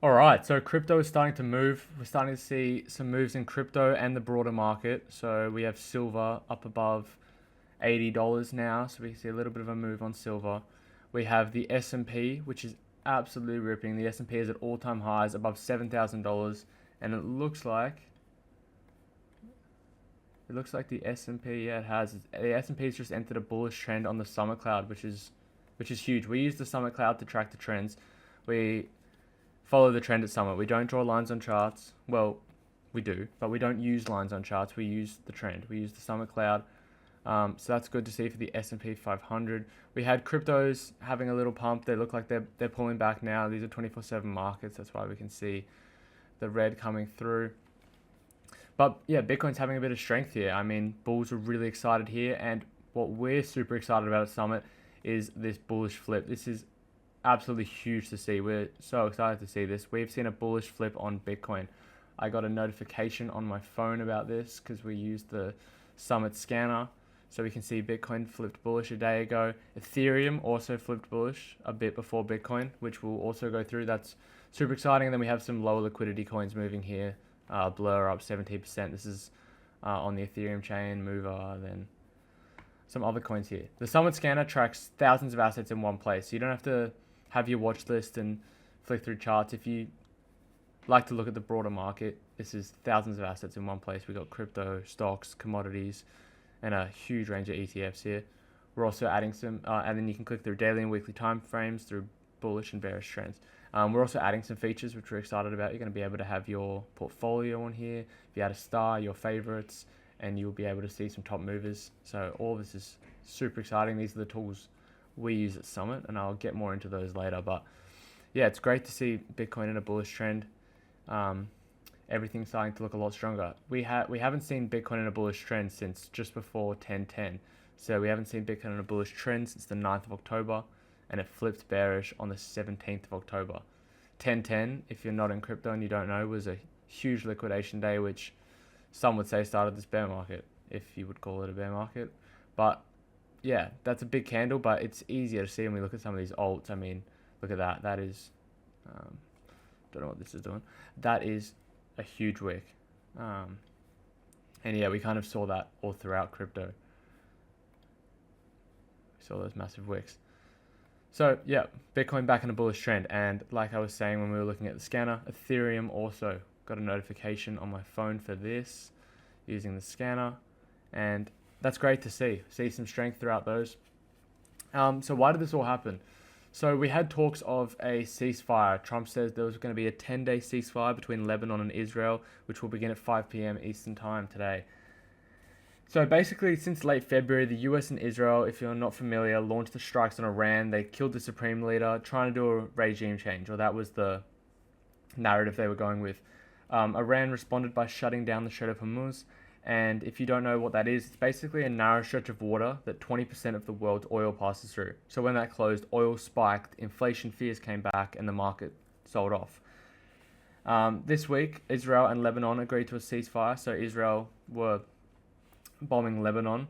All right, so crypto is starting to move. We're starting to see some moves in crypto and the broader market. So we have silver up above $80 now, so we can see a little bit of a move on silver. We have the S&P, which is absolutely ripping. The S&P is at all-time highs above $7,000, and it looks like the S&P, yeah, it has. The S&P has just entered a bullish trend on the summer cloud, which is huge. We use the summer cloud to track the trends. We follow the trend at Summit. We don't draw lines on charts. Well, we do, but we don't use lines on charts. We use the trend. We use the Summit Cloud. So that's good to see for the S&P 500. We had cryptos having a little pump. They look like they're pulling back now. These are 24/7 markets. That's why we can see the red coming through. But yeah, Bitcoin's having a bit of strength here. I mean, bulls are really excited here, and what we're super excited about at Summit is this bullish flip. This is absolutely huge to see. We're so excited to see this. We've seen a bullish flip on Bitcoin. I got a notification on my phone about this because we used the Summit scanner. So we can see Bitcoin flipped bullish a day ago. Ethereum also flipped bullish a bit before Bitcoin, which we'll also go through. That's super exciting. And then we have some lower liquidity coins moving here. Blur up 17%. This is on the Ethereum chain, Mover, then some other coins here. The Summit scanner tracks thousands of assets in one place. So you don't have to have your watch list and flick through charts. If you like to look at the broader market, this is thousands of assets in one place. We've got crypto, stocks, commodities, and a huge range of ETFs here. We're also adding some, and then you can click through daily and weekly time frames through bullish and bearish trends. We're also adding some features which we're excited about. You're going to be able to have your portfolio on here. If you add a star, your favorites, and you'll be able to see some top movers. So all of this is super exciting. These are the tools we use at Summit, and I'll get more into those later. But yeah, it's great to see Bitcoin in a bullish trend. Everything's starting to look a lot stronger. We haven't seen Bitcoin in a bullish trend since just before 10:10. So we haven't seen Bitcoin in a bullish trend since the 9th of October, and it flipped bearish on the 17th of October. 10:10, if you're not in crypto and you don't know, was a huge liquidation day, which some would say started this bear market, if you would call it a bear market. But yeah, that's a big candle, but it's easier to see when we look at some of these alts. I mean, look at that. That is, don't know what this is doing. That is a huge wick. And yeah, we kind of saw that all throughout crypto. We saw those massive wicks. So yeah, Bitcoin back in a bullish trend. And like I was saying when we were looking at the scanner, Ethereum also got a notification on my phone for this using the scanner. And that's great to see some strength throughout those. So why did this all happen? So we had talks of a ceasefire. Trump says there was going to be a 10-day ceasefire between Lebanon and Israel, which will begin at 5 p.m. Eastern time today. So basically, since late February, the US and Israel, if you're not familiar, launched the strikes on Iran. They killed the supreme leader, trying to do a regime change, or that was the narrative they were going with. Iran responded by shutting down the Strait of Hormuz. And if you don't know what that is, it's basically a narrow stretch of water that 20% of the world's oil passes through. So when that closed, oil spiked, inflation fears came back, and the market sold off. This week, Israel and Lebanon agreed to a ceasefire. So Israel were bombing Lebanon.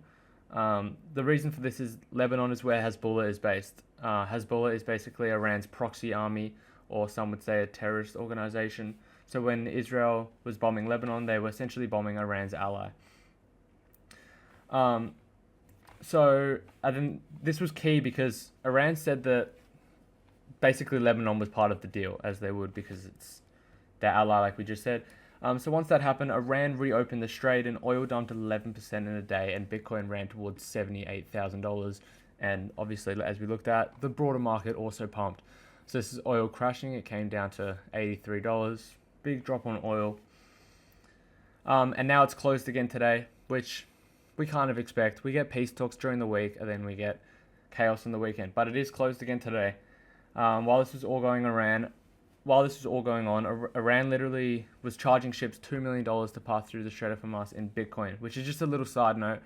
The reason for this is Lebanon is where Hezbollah is based. Hezbollah is basically Iran's proxy army, or some would say a terrorist organization. So when Israel was bombing Lebanon, they were essentially bombing Iran's ally. So this was key because Iran said that basically Lebanon was part of the deal, as they would, because it's their ally, like we just said. So once that happened, Iran reopened the strait and oil dumped 11% in a day, and Bitcoin ran towards $78,000. And obviously, as we looked at, the broader market also pumped. So this is oil crashing. It came down to $83. Big drop on oil. And now it's closed again today, which we kind of expect. We get peace talks during the week, and then we get chaos on the weekend. But it is closed again today. While this was all going on, Iran literally was charging ships $2 million to pass through the Strait of Hormuz in Bitcoin, which is just a little side note.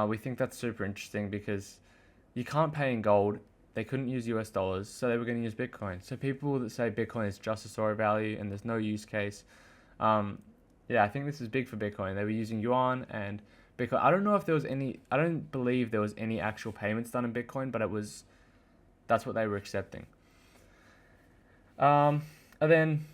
We think that's super interesting because you can't pay in gold. They couldn't use US dollars, so they were going to use Bitcoin. So people that say Bitcoin is just a store of value and there's no use case, yeah, I think this is big for Bitcoin. They were using yuan and Bitcoin. I don't believe there was any actual payments done in Bitcoin, but that's what they were accepting. And then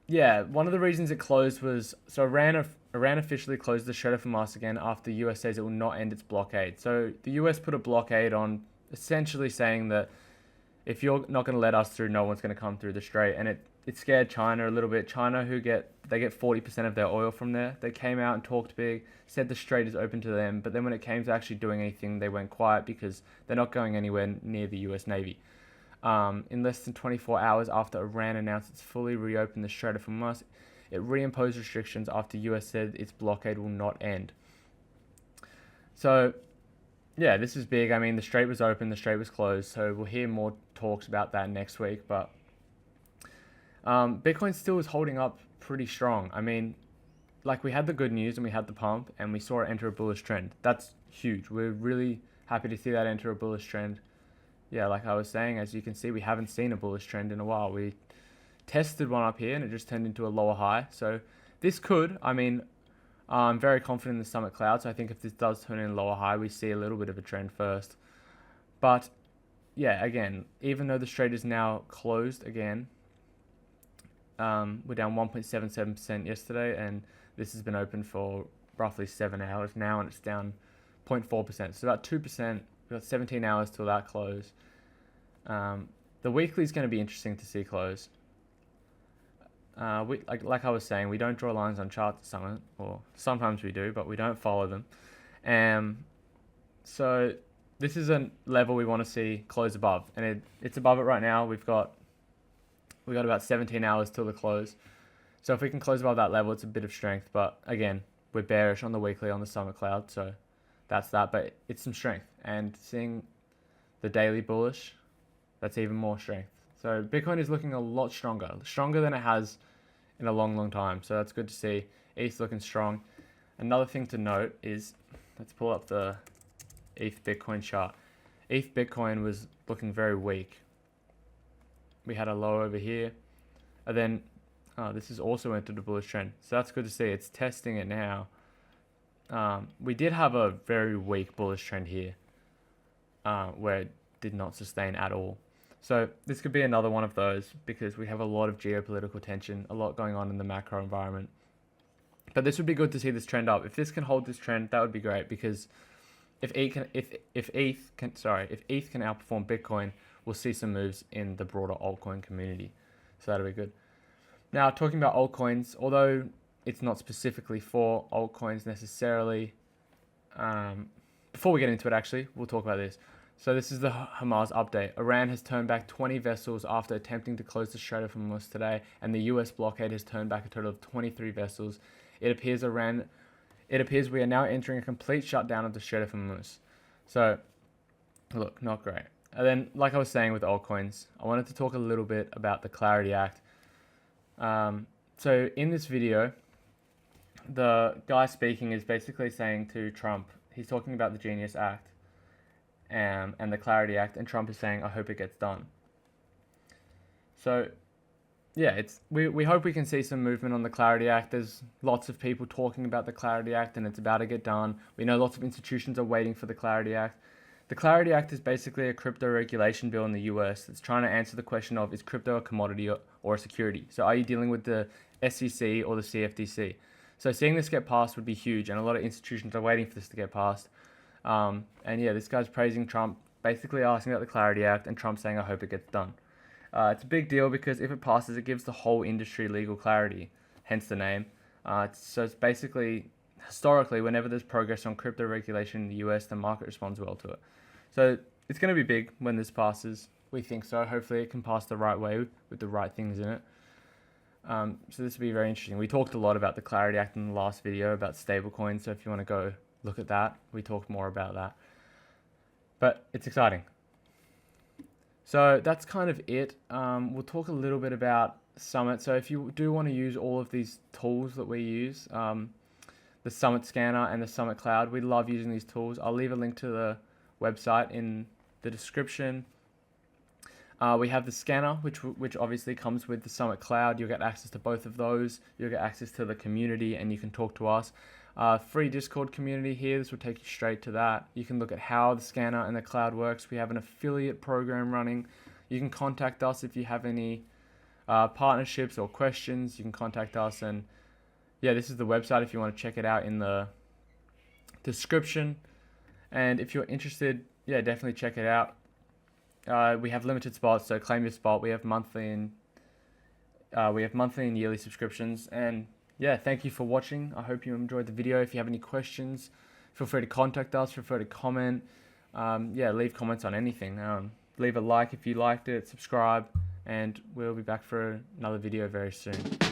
Yeah, one of the reasons it closed was so Iran officially closed the Strait from us again after the US says it will not end its blockade. So the US put a blockade on, essentially saying that if you're not going to let us through, no one's going to come through the strait, and it scared China a little bit. China, they get 40% of their oil from there. They came out and talked big, said the strait is open to them, but then when it came to actually doing anything, they went quiet because they're not going anywhere near the US Navy. In less than 24 hours after Iran announced it's fully reopened the Strait of Hormuz, it reimposed restrictions after US said its blockade will not end. So, yeah, this is big. I mean, the strait was open, the strait was closed, so we'll hear more talks about that next week. But Bitcoin still is holding up pretty strong. I mean, like, we had the good news and we had the pump and we saw it enter a bullish trend. That's huge. We're really happy to see that enter a bullish trend. Yeah, like I was saying, as you can see, we haven't seen a bullish trend in a while. We tested one up here and it just turned into a lower high. So this could, I mean, I'm very confident in the Summit Cloud. So I think if this does turn in lower high, we see a little bit of a trend first. But yeah, again, even though the strait is now closed again, we're down 1.77% yesterday, and this has been open for roughly 7 hours now, and it's down 0.4%. So about 2%. We've got 17 hours till that close. The weekly is going to be interesting to see close. Like I was saying, we don't draw lines on charts at Summit, or sometimes we do, but we don't follow them. So this is a level we want to see close above, and it's above it right now. We got about 17 hours till the close. So if we can close above that level, it's a bit of strength. But again, we're bearish on the weekly on the Summit Cloud, so that's that. But it's some strength, and seeing the daily bullish, that's even more strength. So Bitcoin is looking a lot stronger than it has in a long, long time. So that's good to see. ETH looking strong. Another thing to note is, let's pull up the ETH Bitcoin chart. ETH Bitcoin was looking very weak. We had a low over here, and then this is also entered a bullish trend. So that's good to see. It's testing it now. We did have a very weak bullish trend here, where it did not sustain at all. So this could be another one of those, because we have a lot of geopolitical tension, a lot going on in the macro environment. But this would be good to see this trend up. If this can hold this trend, that would be great, because if ETH can outperform Bitcoin, we'll see some moves in the broader altcoin community. So that'll be good. Now, talking about altcoins, although it's not specifically for altcoins necessarily, before we get into it, actually, we'll talk about this. So this is the Hamas update. Iran has turned back 20 vessels after attempting to close the Strait of Hormuz today, and the US blockade has turned back a total of 23 vessels. It appears we are now entering a complete shutdown of the Strait of Hormuz. So, look, not great. And then, like I was saying with altcoins, I wanted to talk a little bit about the Clarity Act. So in this video, the guy speaking is basically saying to Trump, he's talking about the Genius Act and the Clarity Act, and Trump is saying, I hope it gets done. So, yeah, we hope we can see some movement on the Clarity Act. There's lots of people talking about the Clarity Act, and it's about to get done. We know lots of institutions are waiting for the Clarity Act. The Clarity Act is basically a crypto regulation bill in the US that's trying to answer the question of, is crypto a commodity or a security? So are you dealing with the SEC or the CFTC? So seeing this get passed would be huge, and a lot of institutions are waiting for this to get passed. And yeah, this guy's praising Trump, basically asking about the Clarity Act, and Trump saying, I hope it gets done. It's a big deal because if it passes, it gives the whole industry legal clarity, hence the name. So it's basically, historically, whenever there's progress on crypto regulation in the US, the market responds well to it. So it's going to be big when this passes. We think so. Hopefully it can pass the right way with the right things in it. So this will be very interesting. We talked a lot about the Clarity Act in the last video about stablecoins. So if you want to go look at that, we talked more about that. But it's exciting. So that's kind of it. We'll talk a little bit about Summit. So if you do want to use all of these tools that we use, the Summit Scanner and the Summit Cloud, we love using these tools. I'll leave a link to the website in the description. We have the scanner, which obviously comes with the Summit Cloud. You'll get access to both of those. You'll get access to the community, and you can talk to us. Free Discord community here. This will take you straight to that. You can look at how the scanner and the cloud works. We have an affiliate program running. You can contact us if you have any partnerships or questions, you can contact us. And yeah, this is the website if you want to check it out in the description. And if you're interested, yeah, definitely check it out. We have limited spots, so claim your spot. We have monthly and yearly subscriptions. And yeah, thank you for watching. I hope you enjoyed the video. If you have any questions, feel free to contact us. Feel free to comment. Yeah, leave comments on anything. Leave a like if you liked it. Subscribe, and we'll be back for another video very soon.